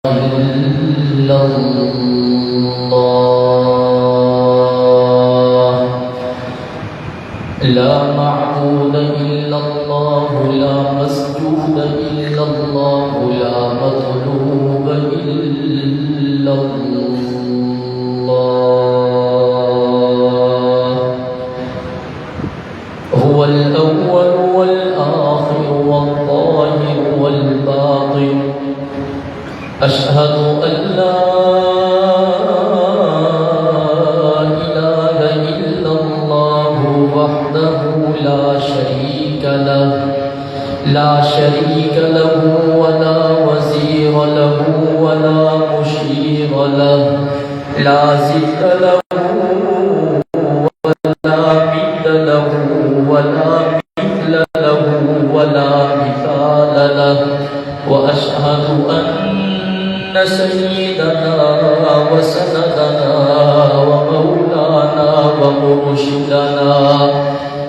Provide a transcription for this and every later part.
إلا الله لا معبود إلا الله لا مسجود إلا الله لا مطلوب إلا الله هو الأول والآخر والظاهر والباطن أشهد أن لا إله إلا الله وحده لا شريك له ولا وزير له ولا مشير له لا زد له ولا مثل له ولا مثل له ولا مثال له وأشهد أن سيدنا وسندنا ومولانا ومرشدنا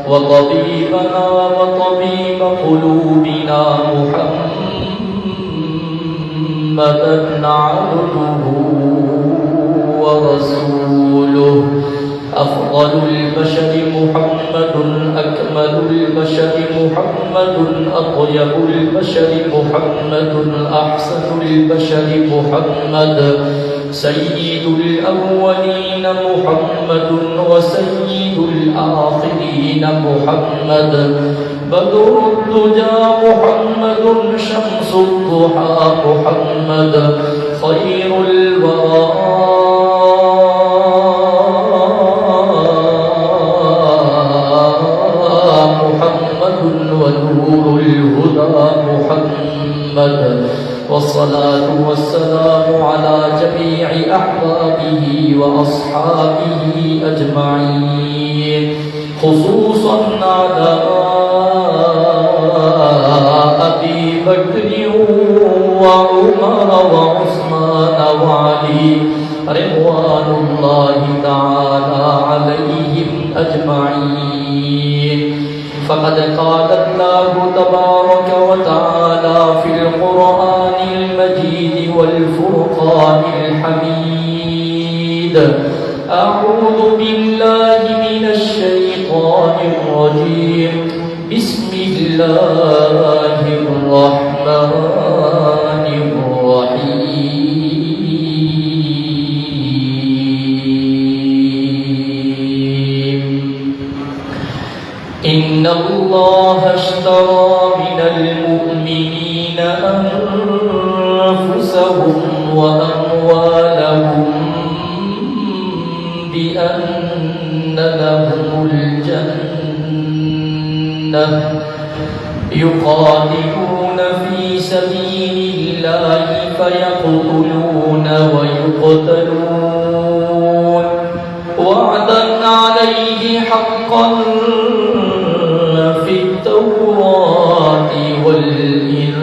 وطبيبنا وطبيب قلوبنا محمدا عبده ورسوله أفضل البشر محمد أكمل البشر محمد أطيب البشر محمد أحسن البشر محمد سيد الأولين محمد وسيد الآخرين محمد بدر الدجى محمد شمس الضحى محمد خير الورى ونور الهدى محمد والصلاة والسلام على جميع أحبابه وأصحابه أجمعين خصوصا على أبي بكر وعمر وعثمان وعلي رضوان الله تعالى عليهم أجمعين فقد قال الله تبارك وتعالى في القرآن المجيد والفرقان الحميد أعوذ بالله من الشيطان الرجيم بسم الله الرحمن الرحيم إن الله اشترى من المؤمنين أنفسهم وأموالهم بأن لهم الجنة يقاتلون في سبيل الله فيقتلون ويقتلون وعدا عليه حقا في التوراة والإنجيل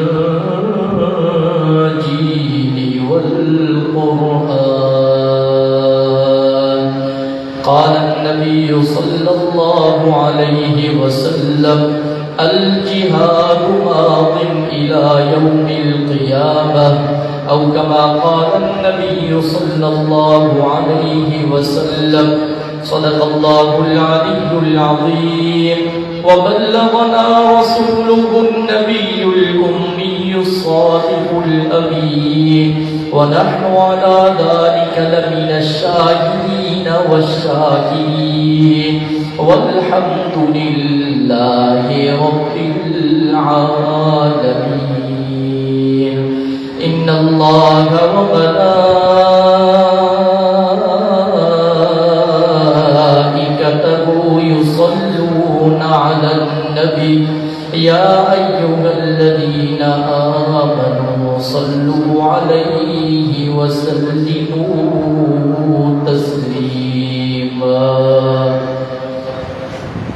والقرآن قال النبي صلى الله عليه وسلم الجهاد ماض إلى يوم القيامة أو كما قال النبي صلى الله عليه وسلم صدق الله العلي العظيم وبلغنا رسوله النبي الأمي الصادق الأمين ونحن على ذلك لمن الشاهدين والشاكرين والحمد لله رب العالمين إن الله وملائكته يصلون على النبي يا أيها الذين آمنوا صلوا عليه وسلموا تسليما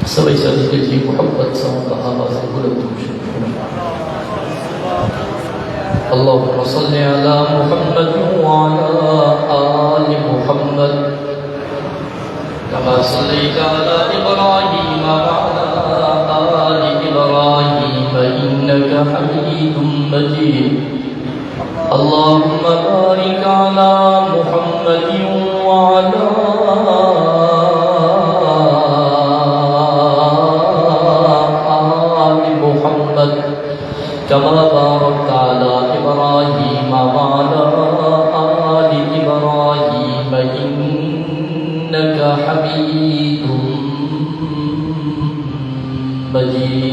سوي سيدي محمد صلى الله عليه وسلم اللهم صل على محمد وعلى آل محمد كما صليت على إبراهيم وعلى آل إبراهيم إنك حميد مجيد اللهم بارك على محمد وعلى آل محمد كما باركت على إبراهيم وعلى آل إبراهيم إنك حميد مجيد.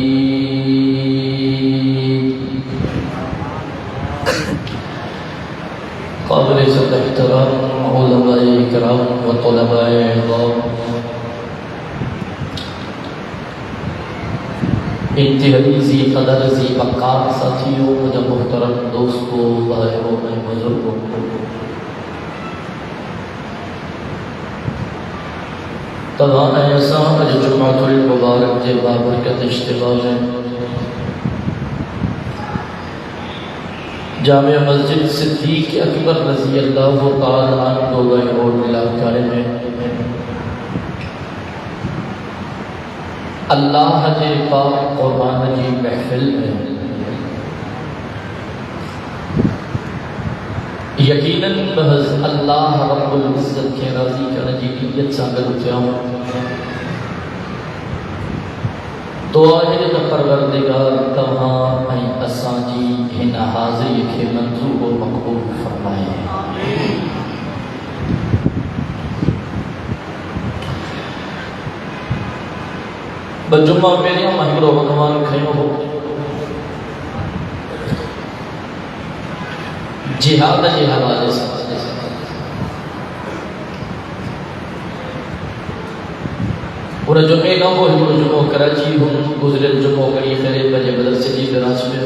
قابل عزت احترام علماء کرام و طلباء اعظام، انتہائی ذی قدر ذی وقار ساتھیوں، مجھے محترم دوستوں، بھائیوں میں بزرگوں، تمام ایسا اج جمعۃ المبارک کے بابرکت اجتماع میں جامع مسجد صدیق اکبر رضی اللہ تعالی عنہ روڈ علاقہ میں اللہ کے پاک قرآن کی محفل میں یقیناً محض اللہ رب العزت کے راضی کرنے کی نیت سے اگر اٹھاؤں دعا ہے کہ پروردگار تمام اساں جی ہن حاضری کے منظور و مقبول فرمائے. بجمع میرے مہنگرو بھگوان کھیوں ہو جہاد کے حوالے سے پورا جمعے نہ ہو ہندو جمعہ کراچی ہوں گزرے جمعہ کری خیرے بجے بدر سے جی دراز میں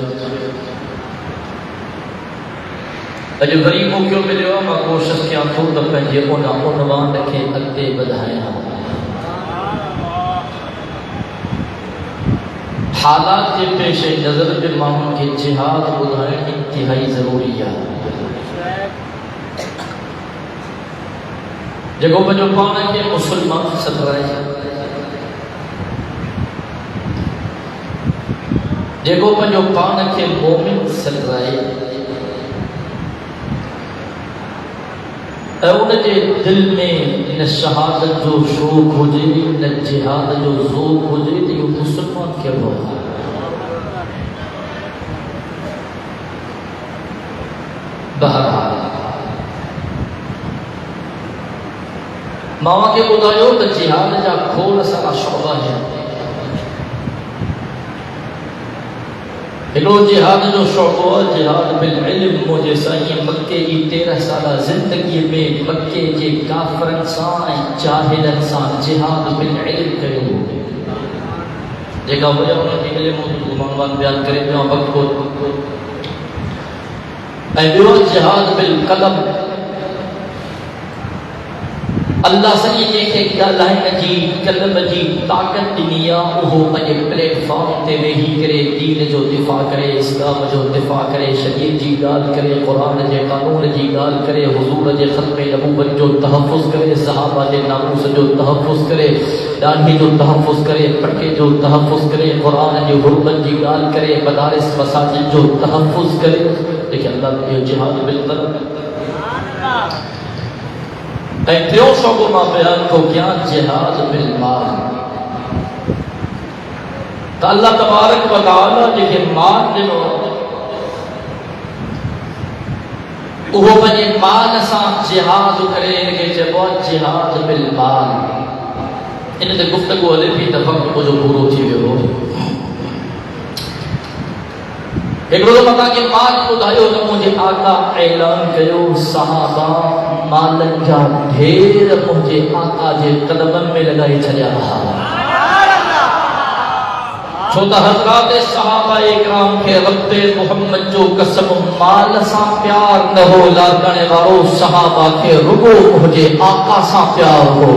اجھے غریبوں کیوں ملے ہو ماں کوشش کیا تھو تب پہنجے عنوان رکھے اگتے بدھائیں ہوں. حالات کے پیش نظر پہ ماہوں کے جہاد بدھائیں انتہائی ضروری ہے. جگہ بجو پانا کے مسلمان سترائے جگہ بجو پانا کے مومن سترائے ان کے دل میں نہ شہادت جو شوق ہو جائے نہ جہاد جو ذوق ہو جائے تو یہ مسلمان کیا ہوا. بہرحال ماں کے بدھائیو تو جہاد جا کھول سارا شعبہ ہے. ہلو جہاد جو شعبہ جہاد بالعلم مجھے سائیں مکے کی 13 سالہ زندگی میں مکے کے کافرن سائیں جاہلن سائیں جہاد بالعلم کرو جگہ وجہ انہوں نے علم عنوان بیان کرے میں وقت کو ایو جہاد بالقلم اللہ سنی دیکھے کیا لائن جی کلم جی طاقت دنیا وہ پنجے پلیٹ فارم تے وہی کرے دین جو دفاع کرے اسلام جو دفاع کرے شریعت جی گال کرے قرآن جے قانون جی گال کرے حضور جے ختم نبوت جو تحفظ کرے صحابہ جے ناموس جو تحفظ کرے داڑھی جو تحفظ کرے پٹکے جو تحفظ کرے قرآن جو حرمت جی گال کرے مدارس مساجد جو تحفظ کرے. دیکھیں اللہ یہ جہاد بالقلم ایتھیوں شعبوں میں بیان کو کیا جہاد بالمال. تو اللہ تبارک و تعالی جے مال دنو وہ بنے مال سان جہاد کرے کہ چبو جہاد بالمال. ان تے گفتگو ہلے بھی وقت کو جو پورو تھی ویو ایک روز پتا کہ مال ٻڌايو تو مجھے آقا اعلان کيو صحابہ مالن جا ڈھیر مجھے آقا جے قدمن میں لگائی چھڏيا رہا. چھو تا حضرات صحابہ اکرام کے رب محمد جو قسم مال سان پیار نہ ہو لاگنے وارو صحابہ کے رگو مجھے آقا سان پیار ہو.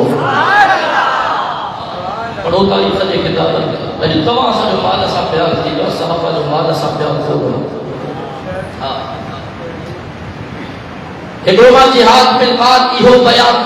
پڑھو تاریخ جے کتابن اجے تمام سا جو مال سان پیار تھی صحابہ جو مال سان پیار ہو. ایکڑو ماں جہاد بالمال اہو بیان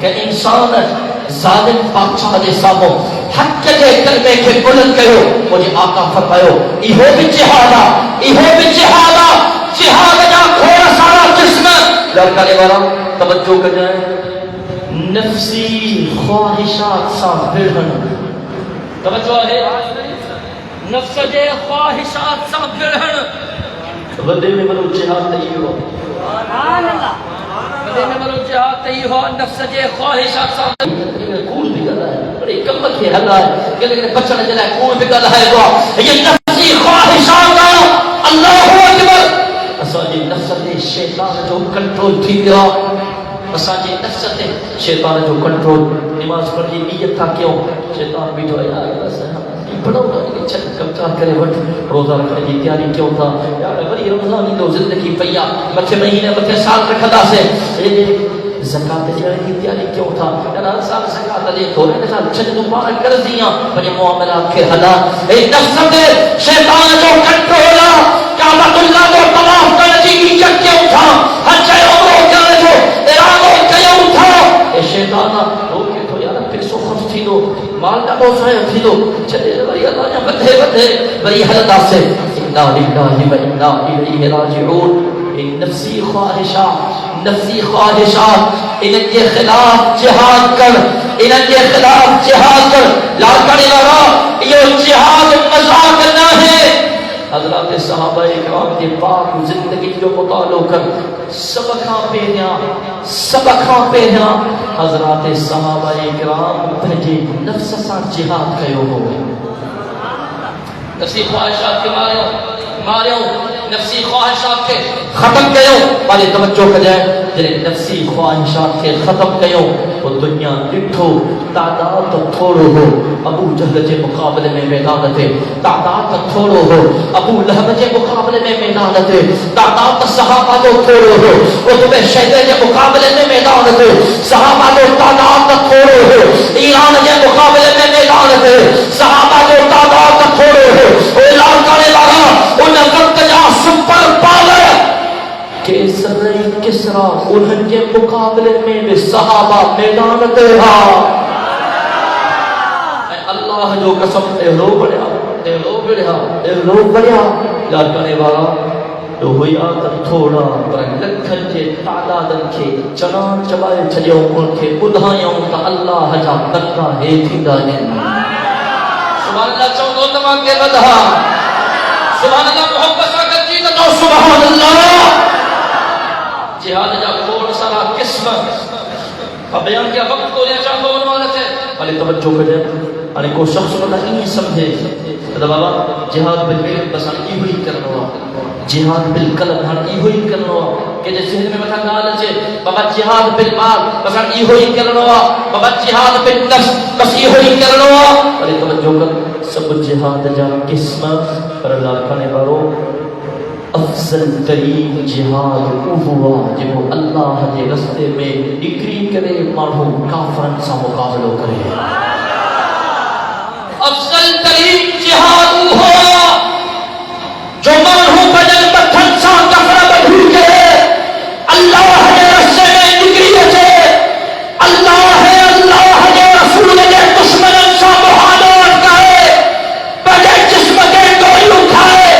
کہ انسان ظالم بادشاہ دے ساموں حق دے کلمے کے بلند کیو مجھے آقا فرمایا ایہو بھی جہادا جہاد جا کھوڑا سارا جسم لڑکانے والا توجہ کر جائے نفسی خواہشات سا بھڑن توجہ ہے نفس جے خواہشات سا بھڑن ودے میں منو جہاد نہیں ہو سبحان اللہ ودے میں منو جہاد نہیں ہو نفس جے خواہشات سا کون بھی گلا ہے بڑے کم کے حل ہے کہ بچن جلا کون بھی گلا ہے تو یہ نفسی خواہشات اللہ اکبر اساجی نفس تے شیطان جو کنٹرول تھی گیا اساجی نفس تے شیطان جو کنٹرول نماز پڑھی نیت تھا کیوں شیطان بھی تو یار بس بڑا چل کمچا کرے وٹ روزہ رکھنے کی تیاری کیوں تھا یار بڑی رمضان کی تو زندگی پیا مٹھے مہینے مٹھے سال رکھدا سے زکات دینے کی تیاری کیوں تھا یار سال زکات دے تھوڑے نہ سال چھ تو پار کر دیاں پر معاملات کے حالات اے نفس تے شیطان جو کنٹرول کعبۃ اللہ کو طواف کرنے کی نیت کیوں تھا حج عمرہ کرنے جو ارادہ کیوں تھا اے شیطان رو کے تو یار پھر سو خرچ تھی دو مال کا بہت ہے تھی دو چلے بھائی اللہ نے بدھے بڑی حالت سے انا للہ و انا الیہ راجعون نفسی خواہشات ان کے خلاف جہاد کر لا کرے لگا یہ جہاد مذاق نہ ہے حضرات صحابہ اکرام کے پاک زندگی جو مطالعہ کر سبقاں پہنیا حضرات صحابہ اکرام بھجے نفس سا جہاد کیوں ہو نفسی خواہشات کے مارے نفسی خواہشات کے ختم کیوں پہلے توجہ کر جائے جنہیں نفسی خواہشات کے ختم کیوں وہ دنیا ڈٹھو تعداد تھوڑو ہو ابو جہل کے مقابلے میں میدان تھے تعداد تھوڑو ہو ابو لہب کے مقابلے میں میدان تھے تعداد صحابہ تو تھوڑو ہو وہ تمہیں شہدے کے مقابلے میں میدان تھے صحابہ تو تعداد تھوڑو ہو ایران کے مقابلے میں میدان تھے صحابہ تو تعداد تھوڑو ہو وہ اعلان کرنے لگا انہیں وقت جا سپر پاور کسرا انہن کے مقابلے میں بھی صحابہ میدان دے اللہ جو قسم اے لو بڑیا یاد کرنے والا تو ہویا تر تھوڑا پر لکھن کے تعدادن کے چنان چبائے چھلیوں ان کے بدھائیوں تا اللہ جا تکا ہے تھی دانے سبحان اللہ چونو تمام کے بدھا سبحان اللہ محبت ساکت جیتا تو سبحان اللہ جہاد جا کھوڑ سارا قسم اب بیان کیا وقت کو لیا چاہتا ہوں والا سے پہلے توجہ کرے پہلے کو شخص کو نہیں سمجھے تو بابا جہاد بالکل بسان کی ہوئی کرنا ہوا جہاد بالقلب ہر کی ہوئی کرنا ہوا کہ جس ذہن میں بتا گال ہے بابا جہاد بالمال بسان کی ہوئی کرنا ہوا بابا جہاد بالنفس بس کی ہوئی کرنا ہوا پہلے توجہ کر سب جہاد جا قسم پر اللہ کھانے بارو افضل ترین جہاد ہوا جب اللہ کے رستے میں نکری کرے مانو کافرن سا مقابلہ کرے افضل ترین جہاد ہوا جو مانو بدل بٹھن سا کفر بدھو کرے اللہ کے رستے میں نکری کرے اللہ کے رسول کے دشمنن سا محادثت کرے بجے جسم کے کوئی اٹھائے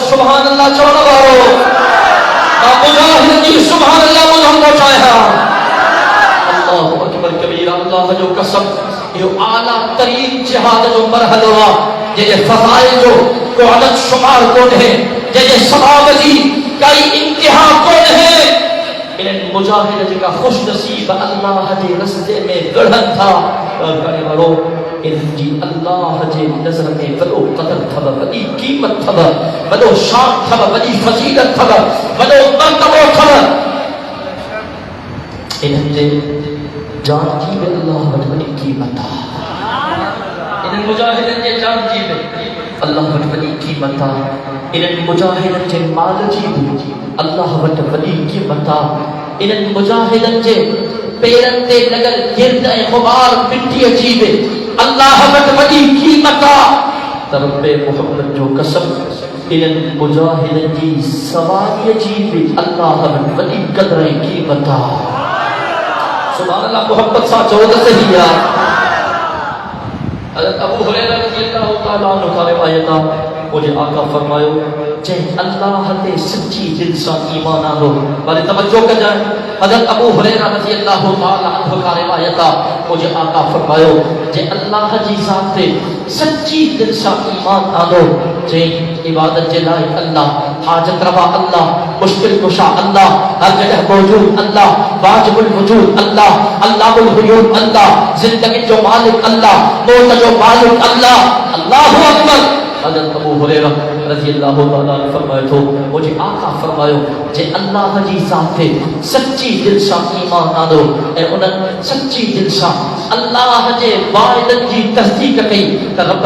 سبحان اللہ چوڑا بارو مجاہد جی سبحان اللہ مجھم کو چاہیا اللہ اکبر کبیر اللہ جو قسم یہ اعلیٰ ترین جہاد جو مرحل ہوا یہ فضائل جو کو عدد شمار کون ہے یہ صحابتی کئی انتہا کون ہے انہیں مجاہد کا خوش نصیب اللہ کے رستے میں گڑھن تھا کرنے والوں ان جی اللہ جے نظر میں بڑو قدر تھا بڑی قیمت تھا بڑو شان تھا بڑی فضیلت تھا بڑو مرتبہ تھا ان جے جان کی بے اللہ بڑی قیمت تھا ان مجاہدین جے جان کی بے اللہ بڑی قیمت تھا ان مجاہدین جے مال جی بے اللہ بڑی قیمت تھا ان مجاہدین جے پیرن تے لگل گرد غبار مٹی عجیب اللہ وٹ وڈی قیمت رب محمد جو قسم ان مجاہدن جی سواری عجیب اللہ وٹ وڈی قدر قیمت سبحان اللہ محبت سا چود صحیح ہے حضرت ابو ہریرہ رضی اللہ تعالیٰ عنہ کا روایت مجھے آقا فرماؤ جے اللہ تے سچی دل سے ایمان آنو بڑی توجہ کر جائیں حضرت ابو ہریرہ رضی اللہ تعالیٰ عنہ کا روایت مجھے آقا فرماؤ جے اللہ جی ذات تے سچی دل سے ایمان آنو جے عبادت جے لائے اللہ حاجت روا اللہ مشکل کشا اللہ ہر جگہ موجود اللہ واجب الوجود اللہ اللہ الغیوب اللہ زندگی جو مالک اللہ موت جو مالک اللہ اللہ اکبر حضرت ابو ہریرہ رضی اللہ تعالیٰ عنہ فرمائے تو مجھے آقا فرمائے جے اللہ جی ذات تے سچی دل سے ایمان آنو اے انہاں سچی دل سے اللہ جے وعدن جی تصدیق کئی تے رب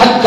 حق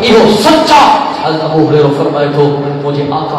ایو سچا حضرت ابو ہریرہ فرمائے تو مجھے آقا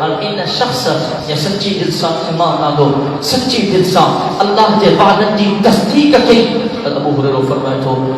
ان شخص یہ سچی دل سے ایمان آنو سچی دل سے اللہ جے وعدن جی تصدیق کئی حضرت ابو ہریرہ فرمائے تو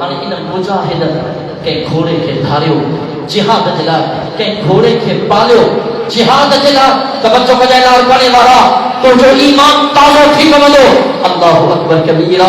ان مجاہد کے گھوڑے کے دھاریو جہاد جلا کے گھوڑے کے پالیو جہاد جلا توجہ بجائے لار کرنے والا تو جو ایمان تازہ تھی بولو اللہ اکبر کبیرہ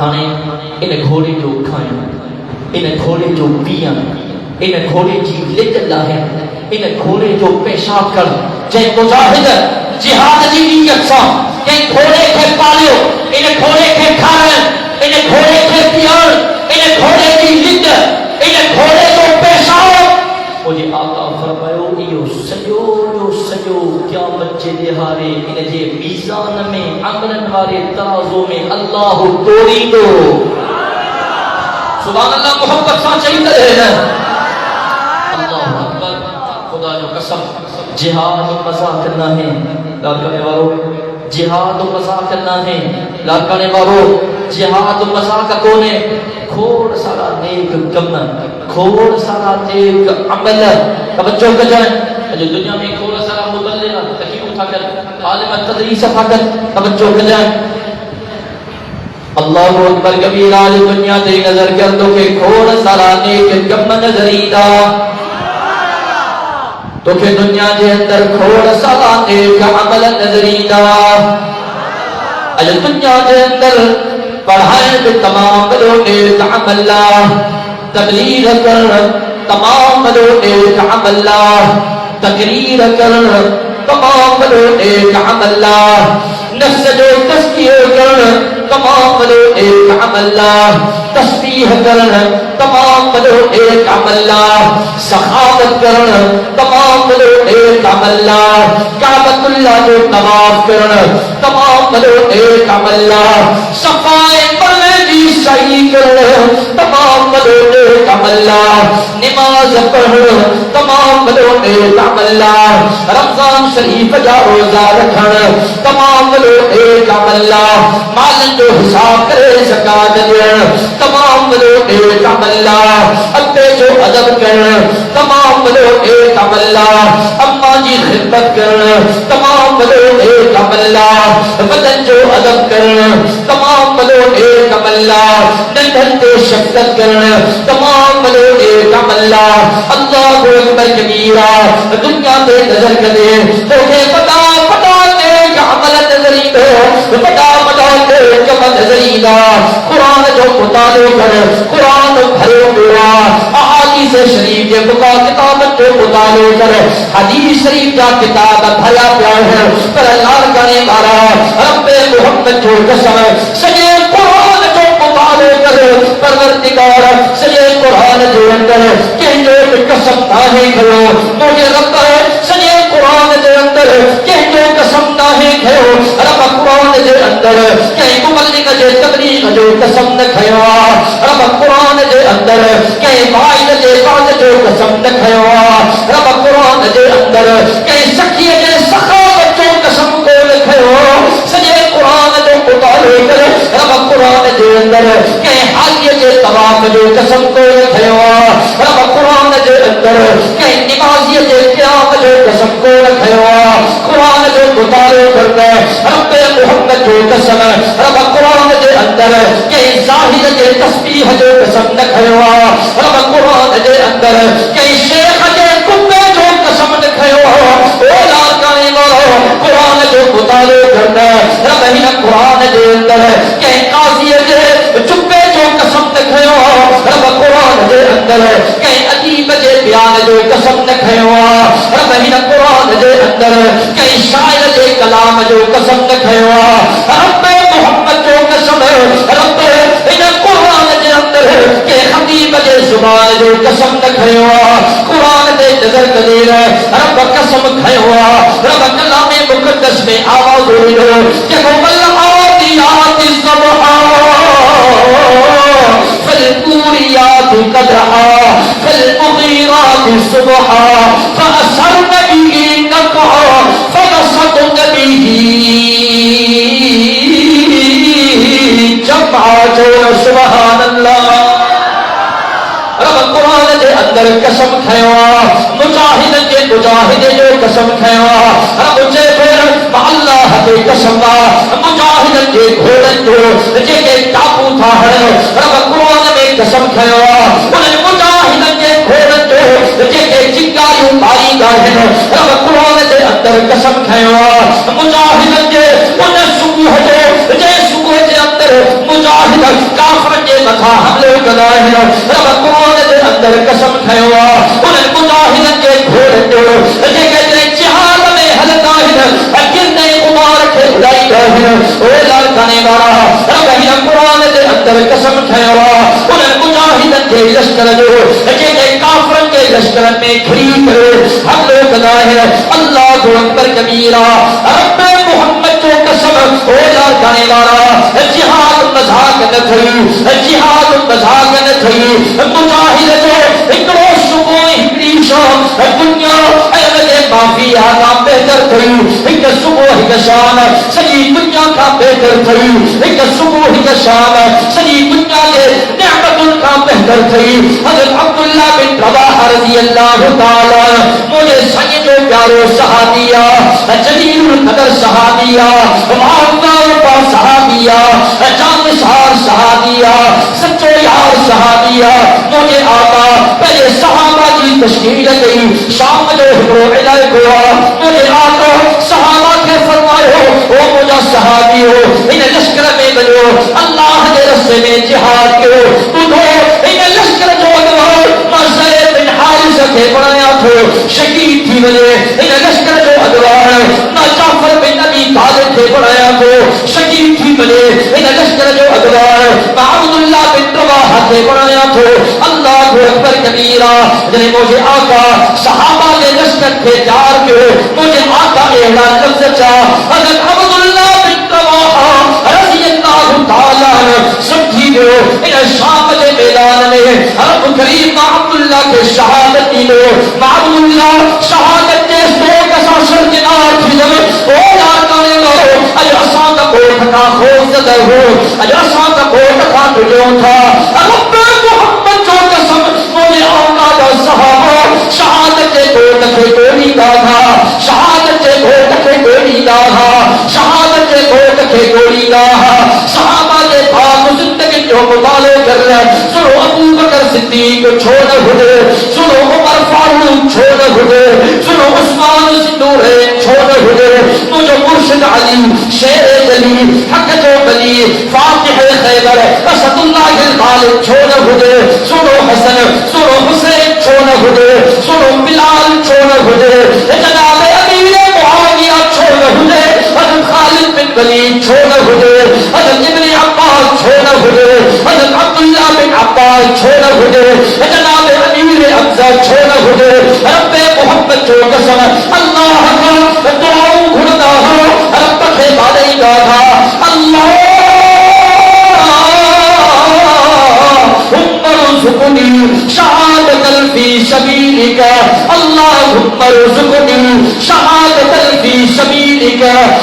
ہانے ان گھوڑے جو کھائیں ان گھوڑے جو پیاں ان گھوڑے جی لٹ لاہیں ان گھوڑے جو پیشاب کر جے مجاہد جہاد جی نیت سا کہ گھوڑے کے پالیو ان گھوڑے کے کھائیں ان گھوڑے کے پیان ان گھوڑے کی لٹ ان گھوڑے جو پیشاب مجھے آقا فرماયો ایو سجو قیامت جے دہارے ان جے میزان میں عملن والے ترازو میں اللہ توڑی دو سبحان اللہ محبت سا چاہیے ہے اللہ اکبر خدا جو قسم جہاد و مزا کرنا ہے لا کرنے والوں جہاد و مزا کرنا ہے لا کرنے والوں جہاد و مزا کا کونے کھوڑ سارا نیک کم کھوڑ سارا نیک عمل توجہ کر جائیں جو دنیا میں کھوڑ سارا مبلغ تقیم اٹھا کر عالم تدریس اٹھا کر توجہ کر جائیں اللہ اکبر کبیرہ دنیا تیری نظر کر دو کہ کھوڑ سارا نیک کم نظریدہ تو کہ دنیا کے اندر کھوڑ سارا نیک عمل نظریدہ اجل دنیا کے اندر پڑھائیں بھی تمام لوگ نیک عمل تبلیغ کرنا تمام لوگ نیک عمل تقریر کرنا تمام لوگ نیک عمل نفس جو تزکیہ کرنا تمام لوگ نیک عمل تسبیح کرنا تمام لوگ نیک عمل سخاوت کرنا تمام لوگ نیک عمل کعبۃ اللہ جو طواف کرنا تمام لوگ نیک عمل صفائے مرنے کی سعی کرنا تمام لوگ نیک عمل نماز پڑھنا تمام لوگ نیک عمل رمضان شریف جا روزہ رکھنا تمام لوگ نیک عمل مال جو حساب کرے زکات دینا تمام لوگ نیک عمل اپنے جو ادب کرنا تمام لوگ نیک عمل اما جی خدمت کرنا تمام لوگ نیک عمل بدن جو ادب کرنا تمام لوگ نیک عمل نندھن تے شفقت کرنا تمام لوگ نیک عمل اللہ اکبر کبیرہ دنیا تے نظر کرے تو کہ پتا نیک عمل نظری دو پتا نیک عمل نظری دا قرآن جو مطالعہ کر قرآن بھرے ہوا احادیث شریف کے بقا کتابت جو مطالعہ کر حدیث شریف کا کتاب بھرا پیار ہے پر اللہ کرنے والا رب محمد جو قسم سجے قرآن جو مطالعہ کر پروردگار سجے قرآن جو اندر کہ جو قسم ناہی کرو مجھے رب ہے سجے قرآن جو اندر کہ جو قسم ناہی کرو رب قرآن جو اندر کہ مبلغ جو تبلیغ جو قسم نہ کھیا رب قرآن جو اندر کہ بھائی جو بات جو قسم نہ کھیا رب قرآن جو اندر کہ سخی جو سخاوت جو قسم کو لکھیا سجے قرآن جو مطالعہ کر رب قرآن جو اندر کہ حج جو طواف جو قسم کو لکھیا رب قرآن جو اندر کہ نمازی جو قیام جو قسم کو رکھوا قرآن جو مطالعہ کرنا رب محمد جو قسم رب قرآن دے اندر کہ ظاہر دے تسبیح جو قسم رکھوا رب قرآن دے اندر کہ شیخ دے کتے جو قسم رکھوا او لال کانے والا قرآن جو مطالعہ کرنا رب ہی قرآن دے اندر کہ قاضی دے چپے جو قسم رکھوا رب قرآن دے اندر کہ ادیب دے بیان جو قسم رکھوا رب ہی قرآن دے اندر کہ شاعر دے کلام جو قسم رکھوا رب محمد جو قسم رب ہی قرآن دے اندر کہ خطیب دے زبان جو قسم رکھوا قرآن دے نظر قدیر رب قسم کھوا رب کلام مقدس میں آواز ہوئی کہ والعادیات ضبحا فالموریات قدحا فالمغیرات صبحا فأثرن به نقعا فوسطن به جمعا جو سبحان اللہ رب قرآن دے اندر قسم کھوا مجاہد کے مجاہد جو قسم کھوا رب جے پھر اللہ دے قسم مجاہد کے گھوڑن جو جے کے ٹاپو تھا رب قرآن میں قسم کھوا ان مجاہد کے گھوڑن جو جے کے چنگاریوں ماری گئے رب قرآن دے اندر قسم کھوا مجاہد کے ان صبح جو جے صبح کے اندر مجاہد کافر کے متھا حملے کرائے رب قرآن دے اندر قسم کھوا ان مجاہد کے گھوڑے جو جے کے جہاد میں ہلتا ہے جن عمر کے اڑائی گئے او لال کانے والا رب ہی قرآن دے اندر قسم کھوا ان مجاہد کے لشکر جو جے کے کافر کے لشکر میں کھڑی کرے حملے کرائے اللہ اکبر کبیرہ رب محمد جو قسم او لال کانے والا جہاد مذاق نہ تھی جہاد مذاق نہ تھی مجاہد جو ہکڑو صبح ہکڑی شام دنیا اے معافی آقا بہتر تھی ایک صبح ایک شام سجی دنیا کا بہتر تھی ایک صبح ایک شام سجی دنیا کے نعمت کا بہتر تھی حضرت عبداللہ بن رواحہ رضی اللہ تعالی مجھے سنگ جو پیارو صحابیہ جلیل القدر صحابیہ معاوضہ صحابیہ جانسار صحابیہ سچو یار صحابیہ مجھے آقا پہلے صحابہ کی تشکیل گئی شام جو ہکڑو علائی گوا مجھے آقا صحابہ کے فرمائے ہو او مجھا صحابی ہو انہیں لشکر میں بنو اللہ کے رسے میں جہاد کے ہو انہیں لشکر جو اگوار مزید بن حارثہ کے بنایا تھو شہید تھی بلے انہیں لشکر جو اگوار نہ جعفر بن نبی طالب کے بنایا تھو شہید تھی بلے انہیں لشکر جو اگوار عبداللہ بن رواحہ کے بنایا تھو اللہ اکبر کبیرہ جنہیں مجھے آقا صحابہ کے لشکر کے جار کے مجھے آقا اعلان لفظ چاہ حضرت عبداللہ بن رواحہ رضی اللہ تعالیٰ سمجھی دو انہیں شام کے میدان میں رب کریم عبداللہ کے شہادت دی دو عبداللہ شہادت کے سو کسا سرجنار تھی دو او لاکانے لو اجر اسان کا کوٹ کا خوف زدہ ہو اجر اسان کا کوٹ کا دلیوں تھا رب محمد جو قسم مجھے آقا دا صحابہ شہادت کے کوٹ کے گولی دا تھا شہادت کے کوٹ کے گولی دا تھا شہادت کے کوٹ کے گولی دا صحابہ کے پاس زندگی جو مطالعہ کر رہے سنو ابو بکر صدیق چھوڑ ہوئے سنو عمر فاروق چھوڑ ہوئے سنو عثمان سنورین چھوڑ ہوئے مجھے مرشد علی شیر جلی حق جو بلی فاتح خیبر اسد اللہ الغالب چھوڑ ہوئے سنو حسن سنو حسین چھوڑ ہوئے سنو بلال چھوڑ ہوئے جناب امیر معاویہ چھوڑ ہوئے حضرت خالد بن ولید چھوڑ ہوئے حضرت ابن عباس چھوڑ ہوئے حضرت عبداللہ بن عباس چھوڑ ہوئے جناب امیر حمزہ چھوڑ ہوئے رب محمد جو قسم اللہ کا دعاؤں گھڑتا ہو رب کے بارے گا تھا اللہ ارزقنی شہادت فی سبیلک اللہم ارزقنی شہادت فی سبیلک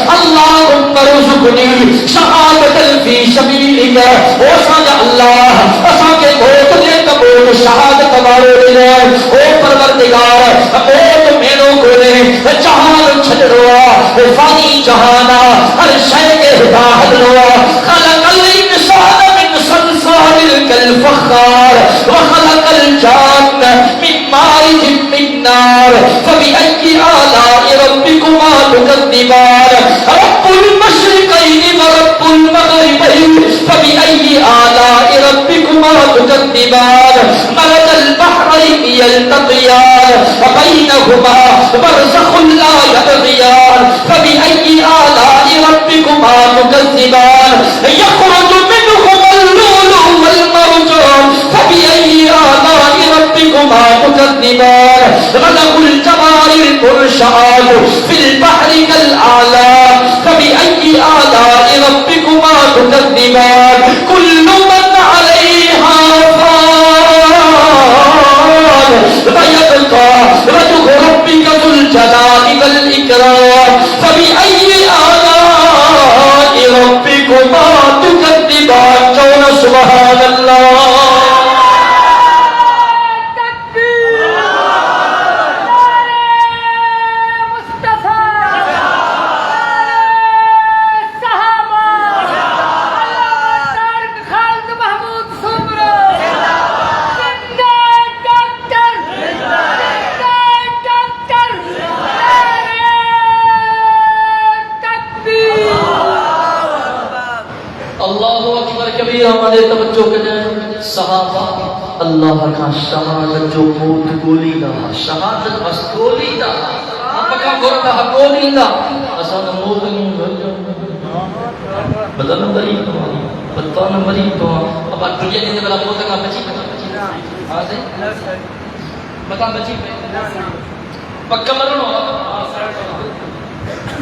اللہم ارزقنی شہادت فی سبیلک او ساجا اللہ اسا کے موت دے قبول شہادت وارو دے او پروردگار موت میروں نے جہان چھڑوا فانی جہانا ہر شے کے ہدایت لوا خلق الانسان من صلصال کالفخار وخلق الجان من مارج من نار فبأي آلاء ربكما تكذبان رب المشرقين ورب المغربين فبأي آلاء ربكما تكذبان مرج البحرين يلتقيان وبينهما برزخ لا يبغيان فبأي آلاء ربكما تكذبان يخرج منهما اللؤلؤ والمرجان فبأي آلاء ربكما تكذبان وله الجوار المنشآت في البحر كالأعلام فبأي آلاء ربكما تكذبان كل من عليها ويبقى وجه ربك ذو الجلال والإكرام فبأي آلاء ربكما تكذبان جون سبحان الله ہمارے توجہ کریں صحابہ اللہ کا شہادت جو موت گولی دا شہادت بس گولی دا پکا گورا گولی دا اساں موت نہیں بدل نمبر ہی تو پتہ نمبر ہی تو اب دنیا کے بلا موت کا بچی ہاں سے بتا بچی پکا مرنو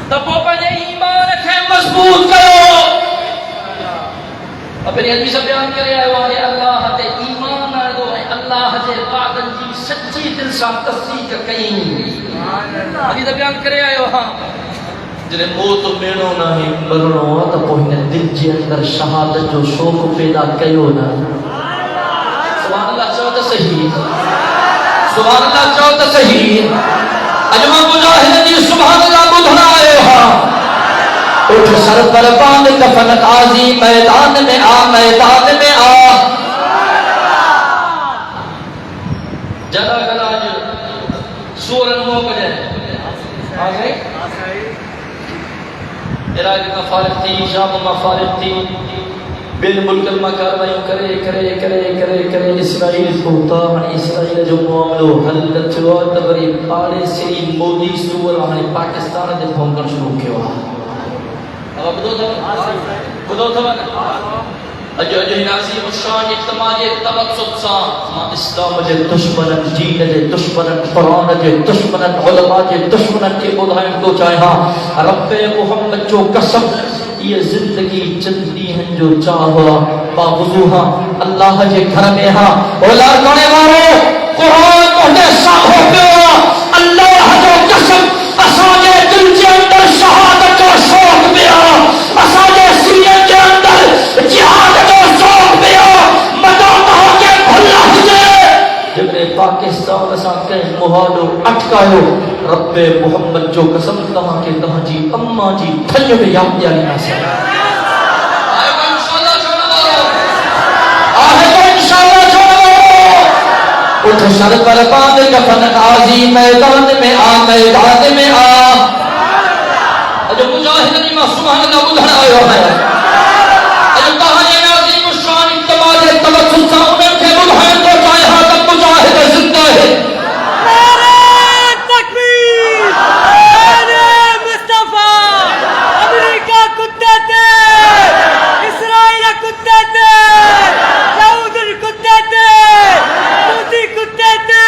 تبو پنے ایمان رکھے مضبوط کرو اپنے ادبی سے بیان کرے آئے وارے اللہ تے ایمان آئے دو اللہ جے وعدن جی سچی دل سا تصدیق کہیں ادبی سے بیان کرے آئے وہاں جنہیں موت مینو نہ ہی مرنو تا پوہنے دل جے اندر شہادت جو شوق پیدا کیو نا سبحان اللہ چاہتا صحیح سبحان اللہ چاہتا صحیح اجمع مجاہد جی سبحان اللہ بدھنا آئے وہاں اٹھ سر پر باندھ کفن قاضی میدان میں آ میدان میں آ جلا گلا سورن مو بجے آ گئے عراق کا فارغ تھی شام میں فارغ تھی بالملک کلمہ کاروائی کرے کرے کرے کرے کرے اسرائیل پہتا ہن اسرائیل جو معاملو حل تھوا تبری پاڑے سری مودی سور ہن پاکستان دے بھونکن شروع کیوا بدو تھا اجو اجو نازی مشان اجتماع توسط سا ما اسلام جے دشمنن دین جے دشمنن قرآن جے دشمنن علماء جے دشمنن کے بدھائیں تو چاہے ہاں رب محمد جو قسم یہ زندگی چندی ہیں جو چاہو باوضو ہاں اللہ جے گھر میں ہاں اولاد کرنے والو قرآن پڑھنے ساہو پیوا اللہ جو قسم اساجے دل کے اندر شہادت کا شوق پیا اساجے سینے کے اندر جہاد کا شوق پیا مدہ کہا کے کھلا جے جب پاکستان اساں کے محالو اٹکایو رب محمد جو قسم کہا کہ کہا جی اماں جی تھنج میں یاد دیا لینا سے آئے گا انشاءاللہ چھوڑا مارو آئے گا انشاءاللہ چھوڑا مارو اٹھ سر پر باندھ کفن قاضی میدان میں آ میدان میں آ جو مجاہد نیمہ سبحان اللہ بدھنا آئے ہو ہے جو کہا یہ نازیم الشان اقتباد توسط سا انہیں کے بدھائیں تو چاہے ہاں تب مجاہد زندہ ہے نعرہ تکبیر نعرہ مصطفیٰ امریکہ کتے تھے اسرائیل کتے تھے یہود کتے تھے موسی کتے تھے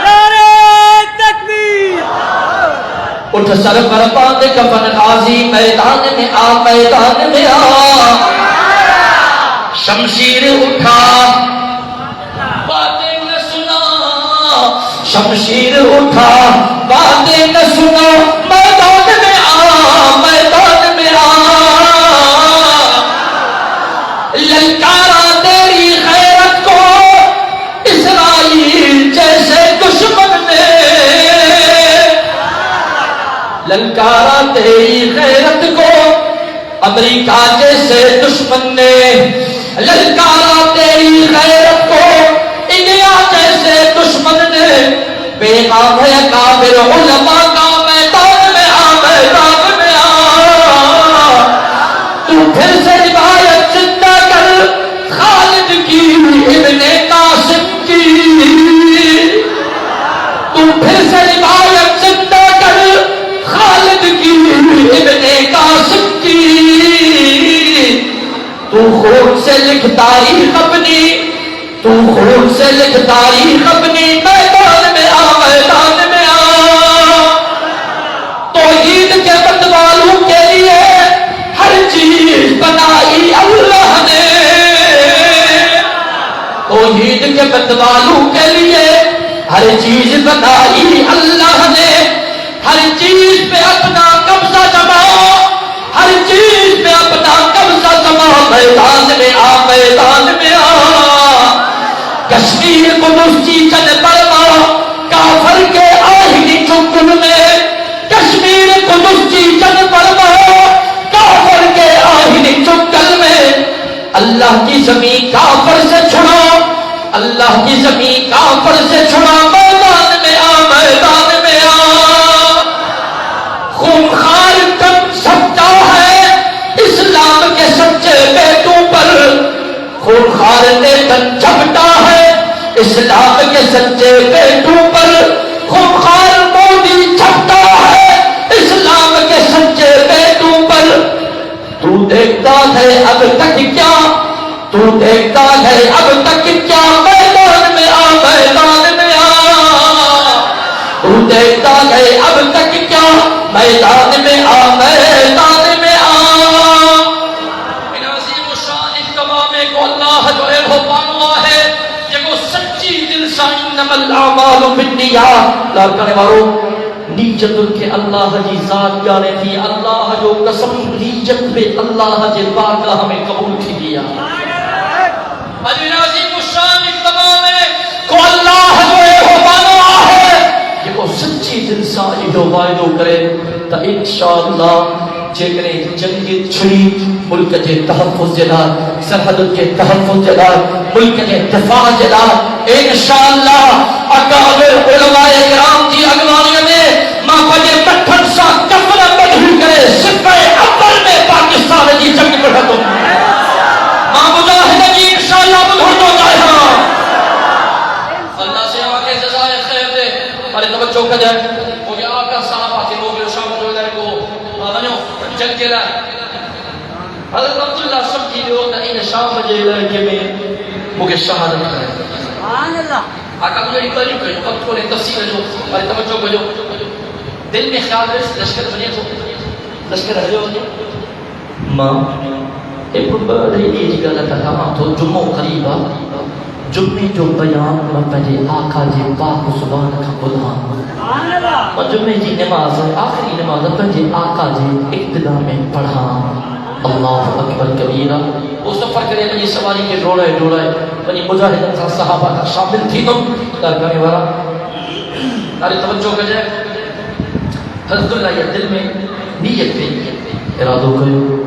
نعرہ تکبیر اٹھ سر پر باندھ کفن قاضی میدان میں آ میدان میں آ شمشیر اٹھا باتیں نہ سنا شمشیر اٹھا باتیں نہ سنا میدان میں آ میدان میں آ للکارا تیری غیرت کو اسرائیل جیسے دشمن نے للکارا تیری غیرت کو امریکہ جیسے دشمن نے، للکارا تیری غیرت کو انڈیا جیسے دشمن نے، پیغام ہے کافر علماء کا میدان میں آ، میدان میں آ، تو پھر سے روایت زندہ کر خالد کی ابن قاسم کی، تو پھر سے روایت زندہ کر خالد کی ابن قاسم کی، تو خون سے لکھ تاریخ اپنی، تو خون سے لکھ تاریخ اپنی، میدان میں آ، میدان میں آ، توحید کے بندوالوں کے لیے ہر چیز بنائی اللہ نے، توحید کے بندوالوں کے لیے ہر چیز بنائی اللہ نے، ہر چیز پہ اپنا قبضہ جماؤ، ہر چیز پہ اپنا قبضہ جماؤ، میدان میں آ، میدان میں آ، کشمیر قدس کی چند پروا کافر کے آہنی چنگل میں، کشمیر قدس کی چند پروا کافر کے آہنی چنگل میں، اللہ کی زمین کافر سے چھڑاؤ، اللہ کی زمین کافر سے چھڑاؤ، میدان میں آ، میدان میں آ، خونخوار کم سچا ہے اسلام کے سچے بیٹوں پر، خونخوار نے تن جھپٹا ہے اسلام کے سچے بیٹوں پر، خونخوار مودی جھپٹا ہے اسلام کے سچے بیٹوں پر، تو دیکھتا ہے اب تک کیا، تو دیکھتا ہے اب تک کیا، میدان میں آ، میدان میں آ، تو دیکھتا ہے اب تک کیا، میدان میں آ، میدان میں آ، ان عظیم الشان اجتماع کو اللہ جو ہے وہ بانوا ہے، یہ وہ سچی دل سے انما الاعمال بالنیات، لا کرنے والوں نیت کے اللہ جی ذات جانے تھی، اللہ جو قسم نیت پہ اللہ جے پاک ہمیں قبول تھی دیا، عظیم الشان اجتماع میں کو اللہ جو ہے وہ بانوا ہے، یہ وہ سچی دل سے جو وعدو کرے تا انشاءاللہ جیکنے جنگ چھڑی ملک کے تحفظ جلال، سرحد کے تحفظ جلال، ملک کے دفاع جلال، انشاءاللہ اکابر علماء کرام کی اگوانی میں ماں بجے پٹھن سا کفر بدھو کرے سپہ اول میں پاکستان کی جنگ پڑھتوں، ماں مجاہد کی انشاءاللہ بدھو تو جائے ہاں، اللہ سے آگے جزائے خیر دے، ارے توجہ کر جائے، مجھے آقا صحابہ کے لوگ شام جو ادھر کو آنیو جنگ کے لائے، حضرت عبداللہ سب کی لئے ہوتا ان شام بجے علاقے میں مجھے شہادت کرے، سبحان اللہ، آقا مجھے ایک باری کرے، وقت کو لئے تفسیر جو، ارے توجہ کو جو، دل میں خیال رہے لشکر بنے تو، لشکر رہے ہو ماں ایک بڑی ایج کا لگا تھا تو جمعہ قریبا، جمعے جو بیان میں پہلے آقا جی پاک زبان کا بلان، اور جمعے جی نماز آخری نماز پہلے آقا جی ابتدا میں پڑھا، اللہ اکبر کبیرہ، اس سفر کرے بنی سواری کے ڈوڑے بنی مجاہدین صحابہ کا شامل تھی تم کر کرنے والا، ارے توجہ کر جائے، حضرت اللہ یہ دل میں نیت پہ ارادو کرو،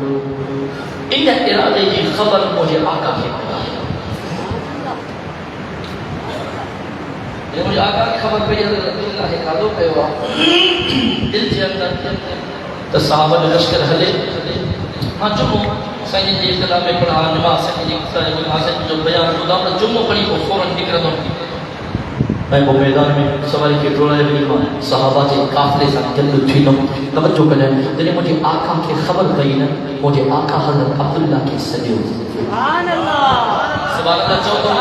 ان ارادے کی خبر مجھے آقا کے یہ مجھے آقا کی خبر پہ حضرت اللہ ارادو پہ ہوا، دل کے اندر تو صحابہ جو لشکر ہلے، ہاں جمعہ سائنی جی ابتدا میں پڑھا، نماز سائنی جی ابتدا میں جو بیان خدا پر جمعہ پڑھی وہ فوراً نکر دوں، میں وہ میدان میں سواری کے ٹوڑے بھی ماں صحابہ کے قافلے سے جلد تھینوں توجہ کریں، دلی مجھے آقا کے خبر پئی نا، مجھے آقا حضرت عبداللہ کے سجو، سبحان اللہ چوتھا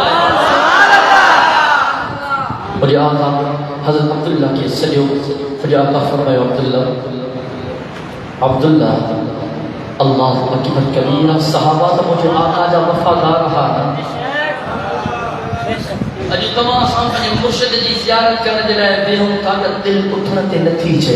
مجھے آقا حضرت عبداللہ کے سجو، مجھے آقا فرمائے عبداللہ اللہ اکبر کبیرہ، صحابہ تو مجھے آقا جا وفادار رہا ہے، اج تمام سامنے مرشد جی زیارت کرنے دے رہے بے ہم طاقت دل اٹھنا تے نتیجے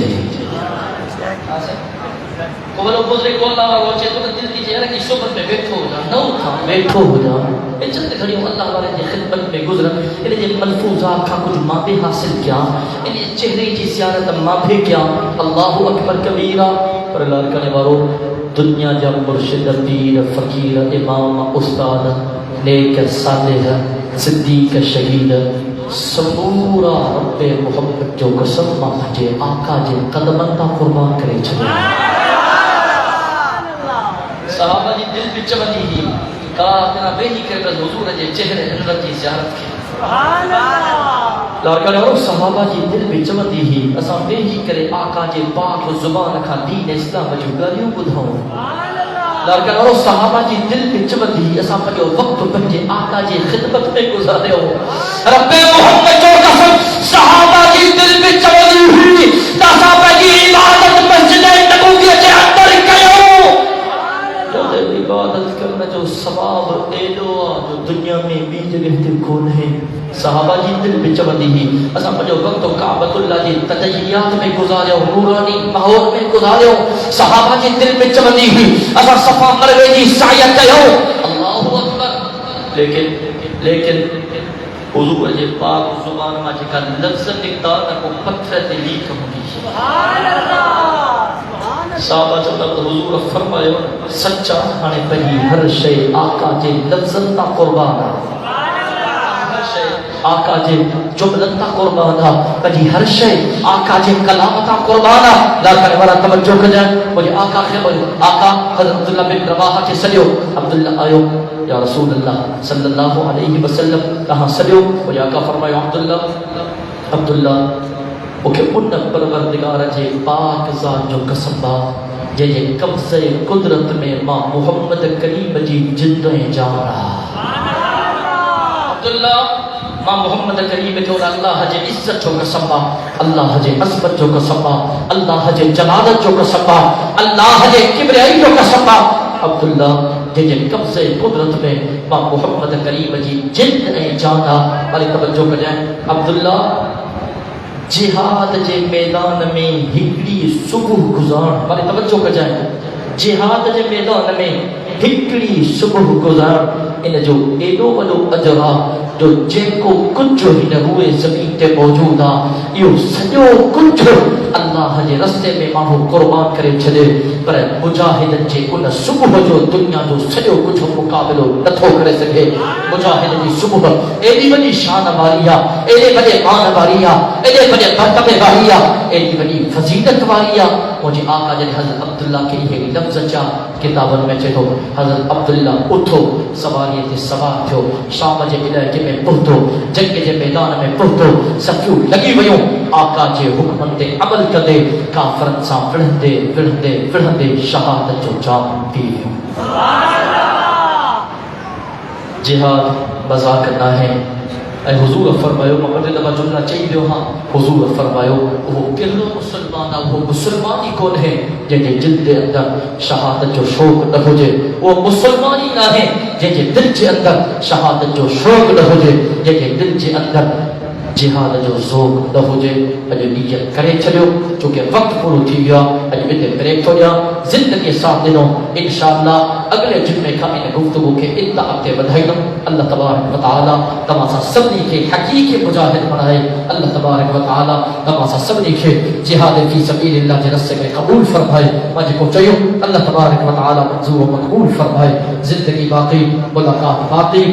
وہ لوگ گزرے کو اللہ وہ چے تو دل کی چہرہ کی صحبت میں بیٹھو ہو جا نہ اٹھا بیٹھو ہو جا اے چند گھڑی اللہ والے کی خدمت میں گزرا ان کے ملفوظات کا کچھ ماں حاصل کیا ان چہرے کی زیارت ماں کیا اللہ اکبر کبیرہ پر اللہ کرنے والو دنیا جا مرشد پیر فقیر امام استاد نیک صالح صدیق شہید سمورا رب محمد جو قسم ماں جے آقا جے قدمن تا قربان کرے چھڑے صحابہ جی دل بچ ودی ہی کہا اتنا بے ہی کرے حضور جے چہرے حضرت کی زیارت کی سبحان اللہ لارکا اور صحابہ جی دل بچ ودی ہی اساں بے ہی کرے آقا جے پاک زبان کھا دین اسلام جو گالیوں بدھاؤں سبحان اللہ لارکا اور صحابہ جی دل بچ ودی ہی اساں پجو وقت پنجے آقا جے خدمت میں گزارے ہو رب محمد جو قسم صحابہ جی دل بچ ودی ہوئی تاسا پجی عبادت مسجد نبوی کے اندر کیوں عبادت کرنا جو ثواب ایڈو جو دنیا میں بھی جگہ تے کون ہے صحابہ جی دل بچ ودی ہی اساں پجو وقت کعبۃ اللہ جی تدیات میں گزارے ہو نورانی ماحول میں گزارے ہو صحابہ جی دل بچ ودی ہی اساں صفا مروے جی سعی کیو اللہ اکبر لیکن حضور جے پاک زبان میں جکا لفظ نکتا کو پتھر تے لکھ ہوندی سبحان اللہ صحابہ جو تب حضور فرمایا سچا ہانے پہی ہر شے آقا جے لفظن تا قربانا ہر شے آقا جے جملن تا قربانا پہی ہر شے آقا جے کلام تا قربانا لا کرنے والا توجہ کجائیں مجھے آقا خیمل آقا حضرت عبداللہ بن رواحہ کے سلیو عبداللہ آیو یا رسول اللہ صلی اللہ علیہ وسلم کہاں سلیو مجھے آقا فرمایا عبداللہ اوکے انک پروردگار جے پاک ذات جو قسم با جے قبضہ قدرت میں ماں محمد کریم جی جندیں جانا عبداللہ ماں محمد کریم جو اللہ جے عزت جو قسم با اللہ جے عظمت جو قسم با اللہ جے جلالت جو قسم با اللہ جے کبریائی جو قسم با عبداللہ جے قبضہ قدرت میں ماں محمد کریم جی جندیں جانا والی توجہ کجائیں عبداللہ جہاد جے میدان میں ہکڑی صبح گزار بارے توجہ کجائیں جہاد جے میدان میں ہکڑی صبح گزار ان جو ایڈو وڈو اجرا جو جے کو کچھ ہی نہ ہوئے زمین تے موجود آ یہ سجو کچھ اللہ جے رستے میں ماہو قربان کرے چھدے پر مجاہد جے ان صبح جو دنیا جو سجو کچھ مقابلو نتھو کرے سکے مجاہد جی صبح ایڈی وڈی شان واریا ایڈے بڑے مان واریا ایڈے بڑے مرتبے واریا ایڈی بڑی فضیلت واریا مجھے آقا جے حضرت عبداللہ کے یہ لفظ چا کتابن میں چہو حضرت عبداللہ اٹھو سواریت سوار تھو شام جے علاقے میں پہتو جنگ جے میدان میں پہتو سفیو لگی ویوں آقا جے حکمن تے عمل کدے کافرن سا وڑھندے شہادت جو جام پیو جہاد مذاق نہ ہے اے حضور فرمایو محمد دبا جملہ چاہیے دیو ہاں حضور فرمایو وہ کلو مسلمان وہ مسلمانی کون ہے جن کے دل کے اندر شہادت جو شوق نہ ہو جائے وہ مسلمانی نہ ہے جن کے دل کے اندر شہادت جو شوق نہ ہو جائے جن کے دل کے اندر جہاد جو ذوق نہ ہو جائے اجے نیت کرے چھڑیو چونکہ وقت پورو تھی گیا اجے بتے بریک ہو گیا زندگی ساتھ دنوں انشاءاللہ اگلے جمعے کا ان گفتگو کے اتنا اگتے بدھائی دوں اللہ تبارک و تعالی تماسا سبنی کے حقیقی مجاہد بنائے اللہ تبارک و تعالی تماسا سبنی کے جہاد فی سبیل اللہ کے رستے کے قبول فرمائے مجھے کو چاہیے اللہ تبارک و تعالی منظور و مقبول فرمائے زندگی باقی ملاقات باقی